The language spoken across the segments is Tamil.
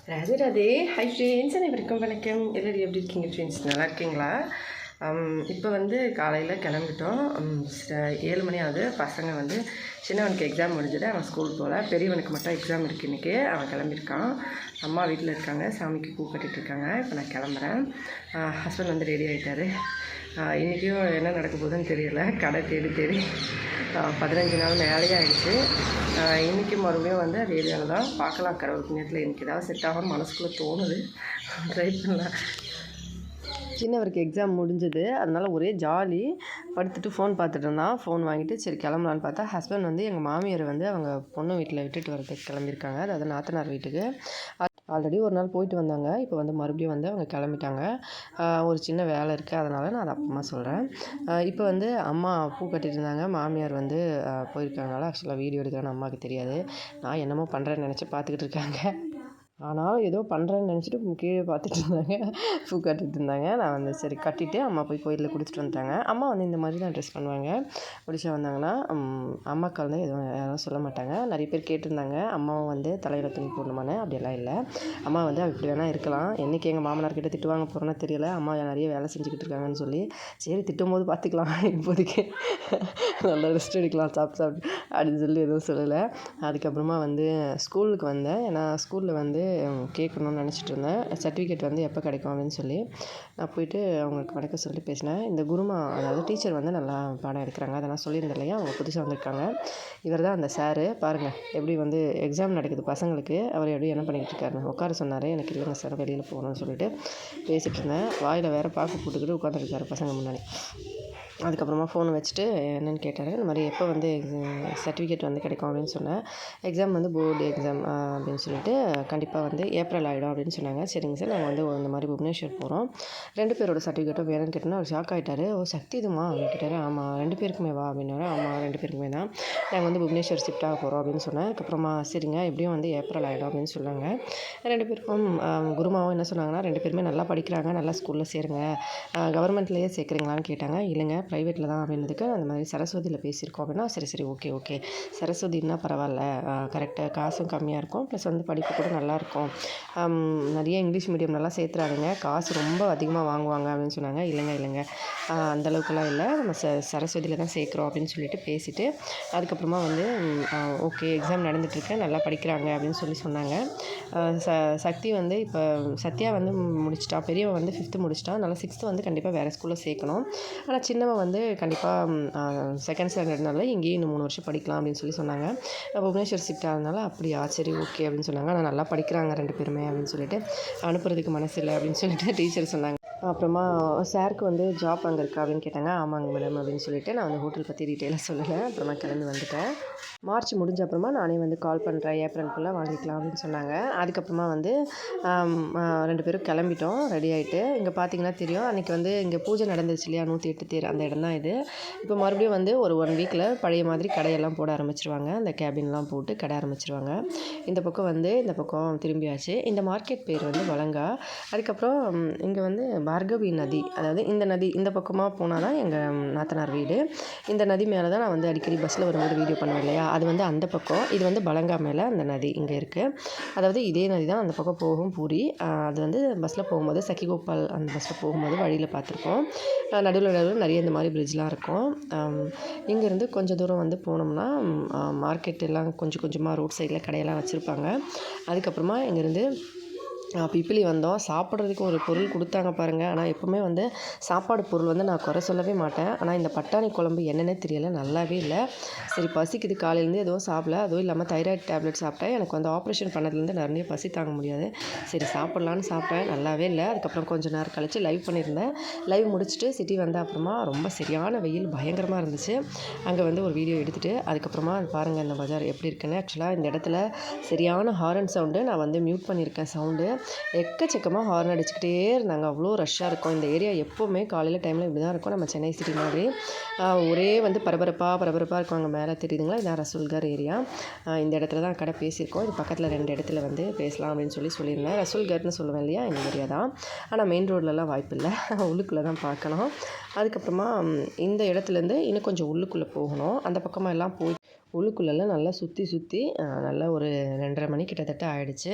ராதே ராதே. ஹை ஃப்ரெண்ட்ஸ், அனைவருக்கும் வணக்கம். எல்லோரும் எப்படி இருக்கீங்க ஃப்ரெண்ட்ஸ்? நல்லா இருக்கீங்களா? இப்போ காலையில் கிளம்பிட்டோம். 7 மணி ஆகுது. பசங்க சின்னவனுக்கு எக்ஸாம் முடிஞ்சது, அவன் ஸ்கூல் போகல. பெரியவனுக்கு மட்டும் எக்ஸாம் இருக்குது இன்றைக்கி. அவன் கிளம்பியிருக்கான். அம்மா வீட்டில் இருக்காங்க, சாமிக்கு பூ கட்டிகிட்ருக்காங்க. இப்போ நான் கிளம்புறேன். ஹஸ்பண்ட் ரெடி ஆகிட்டார். இன்றைக்கும் என்ன நடக்க போகுதுன்னு தெரியல. கடை தேடி 15 நாள் மேலேயே ஆகிடுச்சு. இன்றைக்கி மறுபடியும் அதே வேலை தான். பார்க்கலாம், கடவுள் புண்ணியத்தில் இன்றைக்கி ஏதாவது செட் ஆகும் மனசுக்குள்ளே தோணுது. ட்ரை பண்ணலாம். சின்னவருக்கு எக்ஸாம் முடிஞ்சது, அதனால் ஒரே ஜாலி. படுத்துட்டு ஃபோன் பார்த்துட்டு இருந்தான். ஃபோன் வாங்கிட்டு சரி கிளம்பலான்னு பார்த்தா, ஹஸ்பண்ட் எங்கள் மாமியார் அவங்க பொண்ணு வீட்டில் விட்டுட்டு வரதுக்கு கிளம்பியிருக்காங்க. அதாவது நாத்தனார் வீட்டுக்கு. ஆல்ரெடி ஒரு நாள் போயிட்டு வந்தாங்க. இப்போ மறுபடியும் அவங்க கிளம்பிட்டாங்க. ஒரு சின்ன வேலை இருக்குது, அதனால் நான் அதை அப்புறமா சொல்கிறேன். இப்போ அம்மா பூ கட்டிட்டு இருந்தாங்க. மாமியார் போயிருக்கனால ஆக்சுவலாக வீடியோ எடுக்கிறேன்னு அம்மாவுக்கு தெரியாது. நான் என்னமோ பண்ணுறேன்னு நினச்சி பார்த்துக்கிட்டு இருக்காங்க. ஆனாலும் ஏதோ பண்ணுறேன்னு நினச்சிட்டு கீழே பார்த்துட்டு இருந்தாங்க. பூ கட்டிகிட்டு இருந்தாங்க. நான் சரி கட்டிவிட்டு அம்மா போய் கோயிலில் கொடுத்துட்டு வந்துட்டாங்க. அம்மா இந்த மாதிரி தான் ட்ரெஸ் பண்ணுவாங்க. ஒடிஷா வந்தாங்கன்னா அம்மாக்கள் எதுவும் யாரும் சொல்ல மாட்டாங்க. நிறைய பேர் கேட்டிருந்தாங்க, அம்மாவும் தலையில் துணி போடணுமான்னு. அப்படியெல்லாம் இல்லை. அம்மா இப்படி வேணால் இருக்கலாம். என்றைக்கு எங்கள் மாமனார்கிட்ட திட்டுவாங்க போகிறோன்னா தெரியல. அம்மா நிறைய வேலை செஞ்சுக்கிட்டு இருக்காங்கன்னு சொல்லி, சரி திட்டும்போது பார்த்துக்கலாம், இப்போதைக்கு நல்லா ரெஸ்ட் எடுக்கலாம், சாப்பிட்டு அப்படின்னு சொல்லி எதுவும் சொல்லலை. அதுக்கப்புறமா ஸ்கூலுக்கு வந்தேன். ஏன்னா ஸ்கூலில் கேட்கணும்னு நினச்சிட்டு இருந்தேன். சர்டிஃபிகேட் எப்போ கிடைக்கும் அப்படின்னு சொல்லி நான் போயிட்டு அவங்களுக்கு வணக்கம் சொல்லி பேசினேன். இந்த குருமா, அதாவது டீச்சர் நல்லா பாடம் எடுக்கிறாங்க. அதை நான் சொல்லியிருந்தேன் இல்லையா, அவங்க புதுசாக வந்திருக்காங்க. இவர் தான் அந்த சாரு. பாருங்கள் எப்படி எக்ஸாம் நடக்குது பசங்களுக்கு. அவர் எப்படி என்ன பண்ணிக்கிட்டு இருக்காருன்னு உட்கார சொன்னார். எனக்கு இல்லைங்க சார், வெளியில் போகணும்னு சொல்லிட்டு பேசிகிட்டு இருந்தேன். வாயில் வேறு பாக்கு போட்டுக்கிட்டு உட்காந்துருக்காரு பசங்க முன்னாடி. அதுக்கப்புறமா ஃபோன் வச்சுட்டு என்னென்னு கேட்டார். இந்த மாதிரி எப்போ சர்டிஃபிகேட் கிடைக்கும் அப்படின்னு சொன்னேன். எக்ஸாம் போர்டு எக்ஸாம் அப்படின்னு சொல்லிட்டு கண்டிப்பாக ஏப்ரல் ஆகிடும் அப்படின்னு சொன்னாங்க. சரிங்க சார், நாங்கள் இந்த மாதிரி புவனேஸ்வர் போகிறோம். 2 பேரோட சர்டிஃபிகேட்டும் வேணும்னு கேட்டோன்னா அவர் ஷாக் ஆகிட்டார். ஓ சக்தி இதுமா அப்படின்னு கேட்டார். ஆமாம் 2 பேருக்குமே வா அப்படின்னாரு. ஆமாம் 2 பேருக்குமே தான். நாங்கள் புவனேஸ்வர் ஷிஃப்ட் ஆக போகிறோம் அப்படின்னு சொன்னேன். அதுக்கப்புறமா சரிங்க எப்படியும் ஏப்ரல் ஆகிடும் அப்படின்னு சொன்னாங்க. 2 பேருக்கும் குருமாவும் என்ன சொன்னாங்கன்னா, 2 பேருமே நல்லா படிக்கிறாங்க, நல்லா ஸ்கூலில் சேருங்க, கவர்மெண்ட்லேயே சேர்க்குறீங்களான்னு கேட்டாங்க. இல்லைங்க ப்ரைவேட்டில் தான் அப்படின்றதுக்கு, அந்த மாதிரி சரஸ்வதியில் பேசியிருக்கோம் அப்படின்னா, சரி ஓகே சரஸ்வதினா பரவாயில்ல, கரெக்டாக காசும் கம்மியாக இருக்கும், ப்ளஸ் படிப்பு கூட நல்லாயிருக்கும், நிறைய இங்கிலீஷ் மீடியம் நல்லா சேர்த்துறாதுங்க, காசு ரொம்ப அதிகமாக வாங்குவாங்க அப்படின்னு சொன்னாங்க. இல்லைங்க அந்தளவுக்குலாம் இல்லை, நம்ம சரஸ்வதியில் தான் சேர்க்குறோம் அப்படின்னு சொல்லிட்டு பேசிவிட்டு, அதுக்கப்புறமா ஓகே எக்ஸாம் நடந்துகிட்ருக்கு, நல்லா படிக்கிறாங்க அப்படின்னு சொன்னாங்க. சக்தி இப்போ சத்யா முடிச்சிட்டா, பெரியவன் 5th முடிச்சிட்டா, அதனால் 6th கண்டிப்பாக வேறு ஸ்கூலில் சேர்க்கணும். ஆனால் சின்னவன் கண்டிப்பாக 2nd ஸ்டாண்டர்ட்னால இங்கேயும் இன்னும் 3 வருஷம் படிக்கலாம் அப்படின்னு சொன்னாங்க. புவனேஸ்வர் ஷிஃப்ட் ஆகிறதுனால அப்படியா சரி ஓகே அப்படின்னு சொன்னாங்க. ஆனால் நல்லா படிக்கிறாங்க 2 பேருமே அப்படின்னு சொல்லிட்டு, அனுப்புறதுக்கு மனசு இல்லை அப்படின்னு சொல்லிட்டு டீச்சர் சொன்னாங்க. அப்புறமா சாருக்கு ஜாப் அங்கே இருக்கா அப்படின்னு கேட்டாங்க. ஆமாங்க மேடம் அப்படின்னு சொல்லிட்டு நான் ஹோட்டல் பற்றி டீட்டெயிலாக சொல்லலை. அப்புறமா கிளம்பி வந்துட்டேன். மார்ச் முடிஞ்ச அப்புறமா நானே கால் பண்ணுறேன், ஏப்ரலுக்குள்ளே வாங்கிக்கலாம் அப்படின்னு சொன்னாங்க. அதுக்கப்புறமா 2 பேரும் கிளம்பிட்டோம் ரெடி ஆகிட்டு. இங்கே பார்த்தீங்கன்னா தெரியும், அன்றைக்கி இங்கே பூஜை நடந்துச்சு இல்லையா, 108 தேர், அந்த இடம் தான் இது. இப்போ மறுபடியும் ஒரு 1 வீக்கில் பழைய மாதிரி கடையெல்லாம் போட ஆரம்பிச்சிருவாங்க. அந்த கேபின்லாம் போட்டு கடை ஆரம்பிச்சிருவாங்க. இந்த பக்கம் இந்த பக்கம் திரும்பியாச்சு. இந்த மார்க்கெட் பேர் வளங்கா. அதுக்கப்புறம் இங்கே பார்கவி நதி, அதாவது இந்த நதி இந்த பக்கமாக போனால் தான் எங்கள் நாத்தனார் வீடு. இந்த நதி மேலே தான் நான் அடிக்கடி பஸ்ஸில் வரும்போது வீடியோ பண்ணுவேன் இல்லையா, அது அந்த பக்கம். இது பலங்கா மேலே அந்த நதி இங்கே இருக்குது. அதாவது இதே நதி தான் அந்த பக்கம் போகும் பூரி. அது பஸ்ஸில் போகும்போது சக்கிகோபால் அந்த பஸ்ஸில் போகும்போது வழியில் பார்த்துருக்கோம். நடுவில் நிறைய இந்த மாதிரி பிரிட்ஜ்லாம் இருக்கும். இங்கேருந்து கொஞ்சம் தூரம் போனோம்னா மார்க்கெட் எல்லாம் கொஞ்சமாக ரோட் சைடில் கடையெல்லாம் வச்சுருப்பாங்க. அதுக்கப்புறமா இங்கேருந்து பிப்பிலி வந்தோம். சாப்பிட்றதுக்கு ஒரு பொருள் கொடுத்தாங்க பாருங்கள். ஆனால் எப்போவுமே சாப்பாடு பொருள் நான் குறை சொல்லவே மாட்டேன். ஆனால் இந்த பட்டாணி குழம்பு என்னென்னே தெரியலை, நல்லாவே இல்லை. சரி பசிக்குது, காலையிலேருந்து எதுவும் சாப்பிடல, அதுவும் இல்லாமல் தைராய்டு டேப்லெட் சாப்பிட்டேன். எனக்கு ஆப்ரேஷன் பண்ணதுலேருந்து நிறைய பசி தாங்க முடியாது. சரி சாப்பிட்லான்னு சாப்பிட்டேன், நல்லாவே இல்லை. அதுக்கப்புறம் கொஞ்சம் நேரம் கழித்து லைவ் பண்ணியிருந்தேன். லைவ் முடிச்சுட்டு சிட்டி வந்த அப்புறமா ரொம்ப சரியான வெயில் பயங்கரமாக இருந்துச்சு. அங்கே ஒரு வீடியோ எடுத்துகிட்டு அதுக்கப்புறமா பாருங்கள் இந்த பஜார் எப்படி இருக்குன்னு. ஆக்சுவலாக இந்த இடத்துல சரியான ஹாரன் சவுண்டு. நான் மியூட் பண்ணியிருக்கேன் சவுண்டு. எக்கச்சக்கமாக ஹார்ன் அடிச்சுக்கிட்டே இருந்தாங்க. அவ்வளோ ரஷ்ஷாக இருக்கும். இந்த ஏரியா எப்போவுமே காலையில் டைமில் இப்படி தான் இருக்கும். நம்ம சென்னை சிட்டி மாதிரி ஒரே பரபரப்பாக இருக்கும். அங்கே மேலே தெரியுதுங்களா, இதான் ரசூல்கர் ஏரியா. இந்த இடத்துல தான் கடை பேசியிருக்கோம். இது பக்கத்தில் 2 இடத்துல பேசலாம் அப்படின்னு சொல்லியிருந்தேன். ரசூல்கர்னு சொல்லுவேன் இல்லையா, இந்த ஏரியா தான். ஆனால் மெயின் ரோட்லலாம் வாய்ப்பு இல்லை, உள்ளுக்குள்ளே தான் பார்க்கணும். அதுக்கப்புறமா இந்த இடத்துலேருந்து இன்னும் கொஞ்சம் உள்ளுக்குள்ளே போகணும். அந்த பக்கமாக எல்லாம் உள்ளுக்குள்ளெல்லாம் நல்லா சுற்றி நல்லா ஒரு 2:30 மணி கிட்டத்தட்ட ஆகிடுச்சு.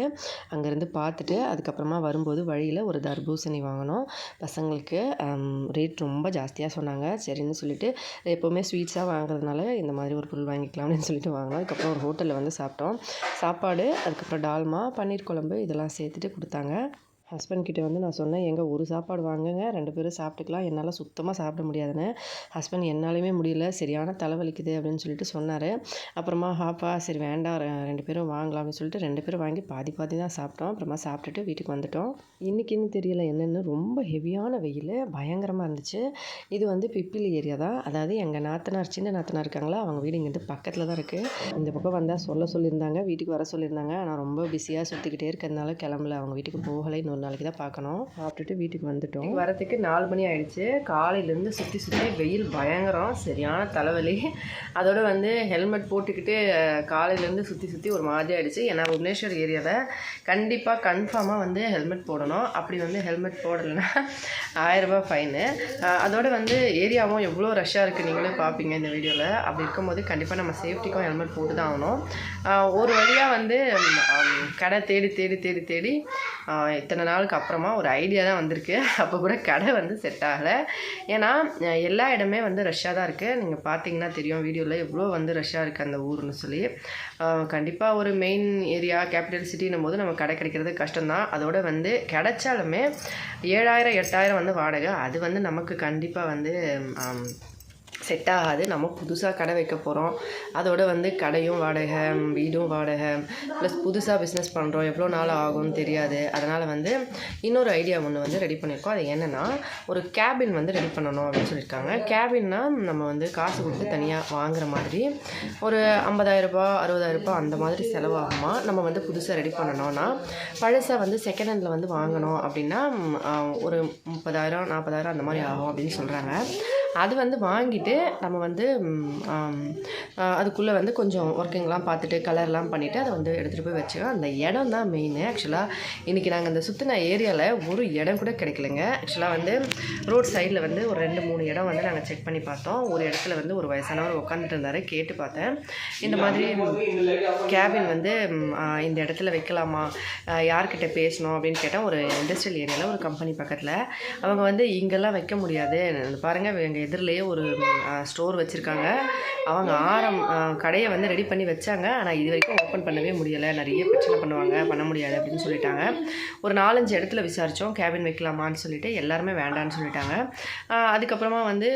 அங்கேருந்து பார்த்துட்டு அதுக்கப்புறமா வரும்போது வழியில் ஒரு தர்பூசணி வாங்கினோம் பசங்களுக்கு. ரேட் ரொம்ப ஜாஸ்தியாக சொன்னாங்க. சரின்னு சொல்லிவிட்டு எப்போவுமே ஸ்வீட்ஸாக வாங்குறதுனால இந்த மாதிரி ஒரு பொருள் வாங்கிக்கலாம் அப்படின்னு சொல்லிட்டு வாங்கினோம். அதுக்கப்புறம் ஒரு ஹோட்டலில் வந்து சாப்பிட்டோம். சாப்பாடு, அதுக்கப்புறம் டால்மா, பன்னீர் குழம்பு இதெல்லாம் சேர்த்துட்டு கொடுத்தாங்க. ஹஸ்பண்ட் கிட்ட வந்து நான் சொன்னேன், எங்க ஒரு சாப்பாடு வாங்குங்க 2 பேரும் சாப்பிட்டுக்கலாம், என்னால் சுத்தமாக சாப்பிட முடியாதுன்னு. ஹஸ்பண்ட் என்னாலையுமே முடியல, சரியான தலைவலிக்குது அப்படின்னு சொல்லிட்டு சொன்னார். அப்புறமா சரி வேண்டாம் 2 பேரும் வாங்கலாம் அப்படின்னு சொல்லிட்டு 2 பேரும் வாங்கி பாதி தான் சாப்பிட்டோம். அப்புறமா சாப்பிட்டுட்டு வீட்டுக்கு வந்துட்டோம். இன்றைக்கின்னு தெரியல என்னென்னு ரொம்ப ஹெவியான வெயில் பயங்கரமாக இருந்துச்சு. இது வந்து பிப்பிலி ஏரியா தான். அதாவது எங்கள் நாத்தனார், சின்ன நாத்தனார் இருக்காங்களா, அவங்க வீடு இங்கேருந்து பக்கத்தில் தான் இருக்குது. இந்த பக்கம் வந்தால் சொல்லியிருந்தாங்க, வீட்டுக்கு வர சொல்லியிருந்தாங்க. ஆனால் ரொம்ப பிஸியாக சுற்றிக்கிட்டே இருக்கிறதுனால கிளம்பல, அவங்க வீட்டுக்கு போகலை. இன்னொரு நாளைக்கு தான் பார்க்கணும். சாப்பிட்டுட்டு வீட்டுக்கு வந்துட்டோம். வரத்துக்கு 4 மணி ஆகிடுச்சு. காலையிலேருந்து சுற்றி வெயில் பயங்கரம், சரியான தலைவலி. அதோட வந்து ஹெல்மெட் போட்டுக்கிட்டு காலையிலேருந்து சுற்றி ஒரு மாதிரி ஆகிடுச்சு. ஏன்னா புவனேஸ்வர் ஏரியாவில் கன்ஃபார்மாக வந்து ஹெல்மெட் போடணும். அப்படி வந்து ஹெல்மெட் போடலைன்னா 1000 ரூபாய் ஃபைனு. அதோட வந்து ஏரியாவும் எவ்வளோ ரஷ்ஷாக இருக்குது நீங்களே பார்ப்பீங்க இந்த வீடியோவில். அப்படி இருக்கும்போது கண்டிப்பாக நம்ம சேஃப்டிக்கும் ஹெல்மெட் போட்டு தான் ஆகணும். ஒரு வழியாக வந்து கடை தேடி இத்தனை நாளுக்கு அப்புறமா ஒரு ஐடியா தான் வந்திருக்கு. அப்போ கூட கடை வந்து செட் ஆகலை. ஏன்னா எல்லா இடமே வந்து ரஷ்ஷாக தான் இருக்குது. நீங்கள் பார்த்தீங்கன்னா தெரியும் வீடியோவில் எவ்வளோ வந்து ரஷ்ஷாக இருக்குது அந்த ஊர்னு சொல்லி. கண்டிப்பாக ஒரு மெயின் ஏரியா கேபிட்டல் சிட்டின்னும் போது நம்ம கடை கிடைக்கிறது கஷ்டம்தான். அதோட வந்து கிடைச்சாலுமே 7000 8000 வந்து வாடகை. அது வந்து நமக்கு கண்டிப்பாக வந்து செட் ஆகாது. நம்ம புதுசாக கடை வைக்க போகிறோம். அதோட வந்து கடையும் வாடகை, வீடும் வாடகை, ப்ளஸ் புதுசாக பிஸ்னஸ் பண்ணுறோம், எவ்வளோ நாள் ஆகும்னு தெரியாது. அதனால் வந்து இன்னொரு ஐடியா ஒன்று வந்து ரெடி பண்ணியிருக்கோம். அது என்னென்னா ஒரு கேபின் வந்து ரெடி பண்ணணும் அப்படின்னு சொல்லியிருக்காங்க. கேபின்னா நம்ம வந்து காசு கொடுத்து தனியாக வாங்குற மாதிரி ஒரு 50,000 ரூபாய் 60,000 ரூபாய் அந்த மாதிரி செலவாகுமா. நம்ம வந்து புதுசாக ரெடி பண்ணணும்னா பழசாக வந்து செகண்ட் ஹேண்டில் வந்து வாங்கணும் அப்படின்னா ஒரு 30,000 40,000 அந்த மாதிரி ஆகும் அப்படின்னு சொல்கிறாங்க. அது வந்து வாங்கிட்டு நம்ம வந்து அதுக்குள்ளே வந்து கொஞ்சம் ஒர்க்கிங்லாம் பார்த்துட்டு கலர்லாம் பண்ணிவிட்டு அதை வந்து எடுத்துகிட்டு போய் வச்சுக்கலாம். அந்த இடம் தான் மெயின். ஆக்சுவலாக இன்றைக்கி நாங்கள் அந்த சுற்றின ஏரியாவில் ஒரு இடம் கூட கிடைக்கலங்க. ஆக்சுவலாக வந்து ரோட் சைடில் வந்து ஒரு 2-3 இடம் வந்து நாங்கள் செக் பண்ணி பார்த்தோம். ஒரு இடத்துல வந்து ஒரு வயசானவர் உட்காந்துட்டு இருந்தார். கேட்டு பார்த்தேன், இந்த மாதிரி கேபின் வந்து இந்த இடத்துல வைக்கலாமா, யார்கிட்ட பேசணும் அப்படின்னு கேட்டால் ஒரு இண்டஸ்ட்ரியல் ஏரியாவில் ஒரு கம்பெனி பக்கத்தில். அவங்க வந்து இங்கெல்லாம் வைக்க முடியாது, பாருங்கள் எங்கள் எதிரிலேயே ஒரு ஸ்டோர் வச்சுருக்காங்க. அவங்க கடையை வந்து ரெடி பண்ணி வச்சாங்க. ஆனால் இது வரைக்கும் ஓப்பன் பண்ணவே முடியலை, நிறைய பிரச்சனை பண்ண முடியாது அப்படின்னு சொல்லிட்டாங்க. ஒரு 4-5 இடத்துல விசாரித்தோம் கேபின் வைக்கலாமான்னு சொல்லிட்டு, எல்லாருமே வேண்டான்னு சொல்லிட்டாங்க. அதுக்கப்புறமா வந்து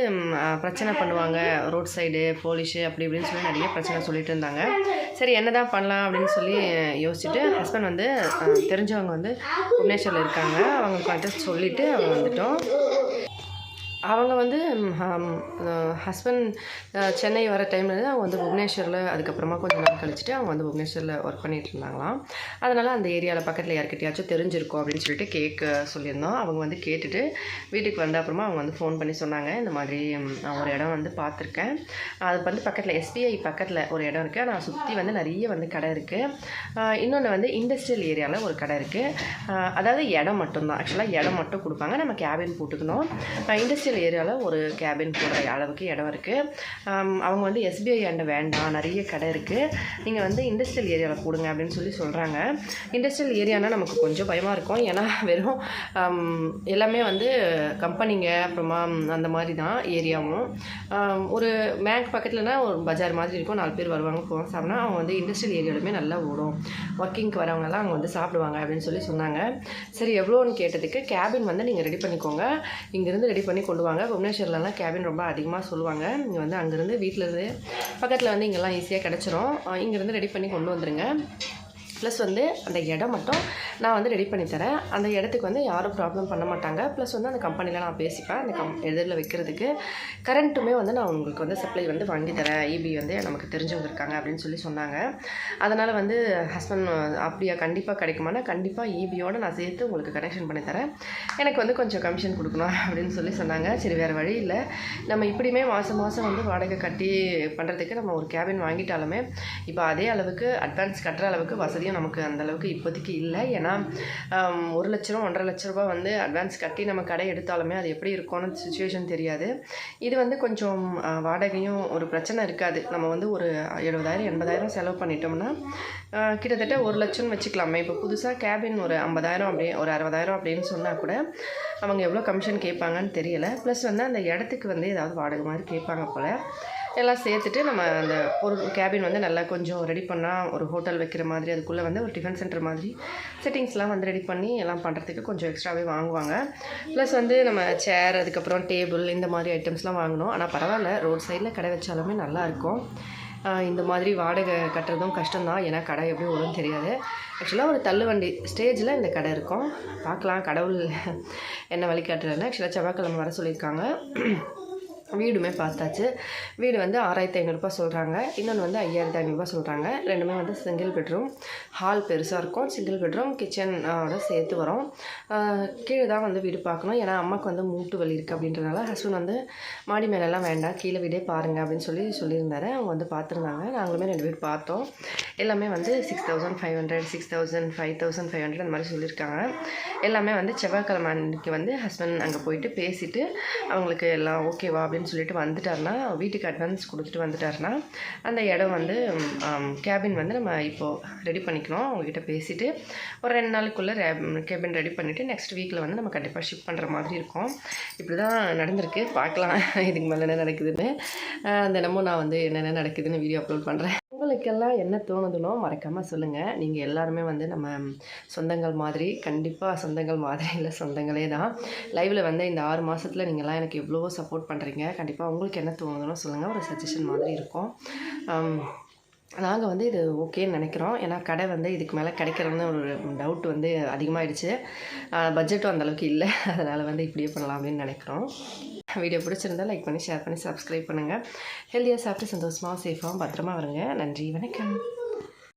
பிரச்சனை பண்ணுவாங்க, ரோட் சைடு போலீஸு அப்படி இப்படின்னு சொல்லி நிறைய பிரச்சனை சொல்லிட்டு இருந்தாங்க. சரி என்ன தான் பண்ணலாம் அப்படின்னு சொல்லி யோசிச்சுட்டு ஹஸ்பண்ட் வந்து தெரிஞ்சவங்க வந்து புவனேஸ்வரில் இருக்காங்க, அவங்களுக்கு வந்து சொல்லிவிட்டு அவங்க வந்துட்டோம். அவங்க வந்து ஹஸ்பண்ட் சென்னை வர டைமில் அவங்க வந்து புவனேஸ்வரில், அதுக்கப்புறமா கொஞ்சம் நாள் கழிச்சுட்டு அவங்க வந்து புவனேஸ்வரில் ஒர்க் பண்ணிகிட்டு இருந்தாங்களாம். அதனால் அந்த ஏரியாவில் பக்கத்தில் யார்கிட்டயாச்சும் தெரிஞ்சிருக்கும் அப்படின்னு சொல்லிட்டு கேட்க சொல்லியிருந்தோம். அவங்க வந்து கேட்டுட்டு வீட்டுக்கு வந்த அப்புறமா அவங்க வந்து ஃபோன் பண்ணி சொன்னாங்க, இந்த மாதிரி நான் ஒரு இடம் வந்து பார்த்துருக்கேன், அது வந்து பக்கத்தில் SBI பக்கத்தில் ஒரு இடம் இருக்குது, நான் சுற்றி வந்து நிறைய வந்து கடை இருக்குது. இன்னொன்று வந்து இண்டஸ்ட்ரியல் ஏரியாவில் ஒரு கடை இருக்குது. அதாவது இடம் மட்டும்தான், ஆக்சுவலாக இடம் மட்டும் கொடுப்பாங்க, நம்ம கேபின் போட்டுக்கணும். இண்டஸ்ட்ரியல் ஏரியாவில் ஒரு கேபின் போடுற அளவுக்கு இடம் இருக்குது. அவங்க வந்து SBI ஆண்ட வேண்டாம், நிறைய கடை இருக்குது, நீங்கள் வந்து இண்டஸ்ட்ரியல் ஏரியாவில் போடுங்க அப்படின்னு சொல்லி சொல்கிறாங்க. இண்டஸ்ட்ரியல் ஏரியானா நமக்கு கொஞ்சம் பயமாக இருக்கும். ஏன்னா வெறும் எல்லாமே வந்து கம்பெனிங்க அப்புறமா அந்த மாதிரி தான் ஏரியாவும். ஒரு பேங்க் பக்கத்துலனா ஒரு பஜார் மாதிரி இருக்கும், 4 பேர் வருவாங்க போவாங்க சாப்பிட்னா. அவங்க வந்து இண்டஸ்ட்ரியல் ஏரியாலுமே நல்லா ஓடும், ஒர்க்கிங்க்கு வரவங்கலாம் அவங்க வந்து சாப்பிடுவாங்க அப்படின்னு சொல்லி சொன்னாங்க. சரி எவ்வளோன்னு கேட்டதுக்கு, கேபின் வந்து நீங்கள் ரெடி பண்ணிக்கோங்க, இங்கேருந்து ரெடி பண்ணி கொண்டு வாங்க, புவனேஸ்வரிலலாம் கேபின் ரொம்ப அதிகமாக சொல்லுவாங்க, நீங்கள் வந்து அங்கேருந்து வீட்டிலேருந்து பக்கத்தில் வந்து இங்கெல்லாம் ஈஸியாக கிடச்சிரும், இங்கேருந்து ரெடி பண்ணி கொண்டு வந்துடுங்க. ப்ளஸ் வந்து அந்த இடம் மட்டும் நான் வந்து ரெடி பண்ணி தரேன், அந்த இடத்துக்கு வந்து யாரும் ப்ராப்ளம் பண்ண மாட்டாங்க. ப்ளஸ் வந்து அந்த கம்பெனியில் நான் பேசிப்பேன், அந்த எதிரில் வைக்கிறதுக்கு கரண்ட்டுமே வந்து நான் உங்களுக்கு வந்து சப்ளை வந்து வாங்கி தரேன், EB வந்து நமக்கு தெரிஞ்சவங்க இருக்காங்க அப்படின்னு சொல்லி சொன்னாங்க. அதனால் வந்து ஹஸ்பண்ட் அப்படியா கண்டிப்பாக கிடைக்குமானா, கண்டிப்பாக EBயோடு நான் சேர்த்து உங்களுக்கு கனெக்ஷன் பண்ணி தரேன், எனக்கு வந்து கொஞ்சம் கமிஷன் கொடுக்கணும் அப்படின்னு சொல்லி சொன்னாங்க. சரி வேறு வழி இல்லை, நம்ம இப்படியுமே மாதம் வந்து வாடகை கட்டி பண்ணுறதுக்கு நம்ம ஒரு கேபின் வாங்கிட்டாலுமே இப்போ அதே அளவுக்கு அட்வான்ஸ் கட்டுற அளவுக்கு வசதியும் அவசியம் நமக்கு அந்தளவுக்கு இப்போதைக்கு இல்லை. ஏன்னா 1 லட்சம் 1.5 லட்ச ரூபா வந்து அட்வான்ஸ் கட்டி நம்ம கடை எடுத்தாலுமே அது எப்படி இருக்கும்னு சுச்சுவேஷன் தெரியாது. இது வந்து கொஞ்சம் வாடகையும் ஒரு பிரச்சனை இருக்காது. நம்ம வந்து ஒரு 70,000 80,000 செலவு பண்ணிட்டோம்னா கிட்டத்தட்ட 1 லட்சம்னு வச்சுக்கலாமே. இப்போ புதுசாக கேபின் ஒரு 50,000 அப்படியே ஒரு 60,000 அப்படின்னு சொன்னால் கூட அவங்க எவ்வளோ கமிஷன் கேட்பாங்கன்னு தெரியலை. ப்ளஸ் வந்து அந்த இடத்துக்கு வந்து ஏதாவது வாடகை மாதிரி கேட்பாங்க போல். எல்லாம் சேர்த்துட்டு நம்ம அந்த கேபின் வந்து நல்லா கொஞ்சம் ரெடி பண்ணால் ஒரு ஹோட்டல் வைக்கிற மாதிரி, அதுக்குள்ளே வந்து ஒரு டிஃபன் சென்டர் மாதிரி செட்டிங்ஸ்லாம் வந்து ரெடி பண்ணி எல்லாம் பண்ணுறதுக்கு கொஞ்சம் எக்ஸ்ட்ராவே வாங்குவாங்க. ப்ளஸ் வந்து நம்ம சேர், அதுக்கப்புறம் டேபிள், இந்த மாதிரி ஐட்டம்ஸ்லாம் வாங்கணும். ஆனால் பரவாயில்ல, ரோட் சைடில் கடை வச்சாலுமே நல்லாயிருக்கும். இந்த மாதிரி வாடகை கட்டுறதும் கஷ்டம்தான். ஏன்னா கடை எப்படி வரும்னு தெரியாது. ஆக்சுவலாக ஒரு தள்ளுவண்டி ஸ்டேஜில் இந்த கடை இருக்கும். பார்க்கலாம் கடவுள் என்ன வழி காட்டுறேன்னு. ஆக்சுவலாக செவ்வாய்க்கிழமை வர சொல்லியிருக்காங்க. வீடுமே பார்த்தாச்சு. வீடு வந்து 6,500 சொல்கிறாங்க. இன்னொன்று வந்து 5,500 சொல்கிறாங்க. ரெண்டுமே வந்து சிங்கிள் பெட்ரூம். ஹால் பெருசாக இருக்கும். சிங்கிள் பெட்ரூம், கிச்சனோட சேர்த்து வரும். கீழே தான் வந்து வீடு பார்க்கணும். ஏன்னா அம்மாவுக்கு வந்து மூட்டு வலி இருக்குது அப்படின்றனால ஹஸ்பண்ட் வந்து மாடி மேலெல்லாம் வேண்டாம், கீழே வீடே பாருங்கள் அப்படின்னு சொல்லியிருந்தாரு. அவங்க வந்து பார்த்துருந்தாங்க. நாங்களுமே 2 பேர் பார்த்தோம். எல்லாமே வந்து 6,500 6,000 5,500 அந்த மாதிரி சொல்லியிருக்காங்க. எல்லாமே வந்து செவ்வாய்க்கிழமை அன்றைக்கி வந்து ஹஸ்பண்ட் அங்கே போயிட்டு பேசிவிட்டு அவங்களுக்கு எல்லாம் ஓகேவா அப்படின்னு சொல்லிட்டு வந்துட்டாருன்னா, வீட்டுக்கு அட்வான்ஸ் கொடுத்துட்டு வந்துட்டாருன்னா அந்த இடம் வந்து கேபின் வந்து நம்ம இப்போது ரெடி பண்ணிக்கணும். அவங்ககிட்ட பேசிவிட்டு ஒரு 2 நாளுக்குள்ளே கேபின் ரெடி பண்ணிவிட்டு நெக்ஸ்ட் வீக்கில் வந்து நம்ம கண்டிப்பாக ஷிஃப்ட் பண்ணுற மாதிரி இருக்கும். இப்படி தான் நடந்திருக்கு. பார்க்கலாம் இதுக்கு மேலே என்ன நடக்குதுன்னு. தினமும் நான் வந்து என்னென்ன நடக்குதுன்னு வீடியோ அப்லோட் பண்ணுறேன். உங்களுக்கெல்லாம் என்ன தோணுதுனோ மறக்காமல் சொல்லுங்கள். நீங்கள் எல்லாருமே வந்து நம்ம சொந்தங்கள் மாதிரி, கண்டிப்பாக சொந்தங்கள் மாதிரி இல்லை, சொந்தங்களே தான். லைவில் வந்து இந்த 6 மாதத்தில் நீங்கள்லாம் எனக்கு எவ்வளவோ சப்போர்ட் பண்ணுறீங்க. கண்டிப்பாக உங்களுக்கு என்ன தோணுதுனோ சொல்லுங்கள். ஒரு சஜஷன் மாதிரி இருக்கும். நாங்கள் வந்து இது ஓகேன்னு நினைக்கிறோம். ஏன்னா கடை வந்து இதுக்கு மேலே கிடைக்கிறதுன்னு ஒரு டவுட் வந்து அதிகமாகிடுச்சு. பட்ஜெட்டும் அந்தளவுக்கு இல்லை. அதனால் வந்து இப்படியே பண்ணலாம் அப்படின்னு நினைக்கிறோம். வீடியோ பிடிச்சிருந்தால் லைக் பண்ணி, ஷேர் பண்ணி, சப்ஸ்கிரைப் பண்ணுங்கள். ஹெல்த்தியாக சாப்பிட்டு சந்தோஷமாக, சேஃபாகவும், பத்திரமா வருங்க. நன்றி, வணக்கம்.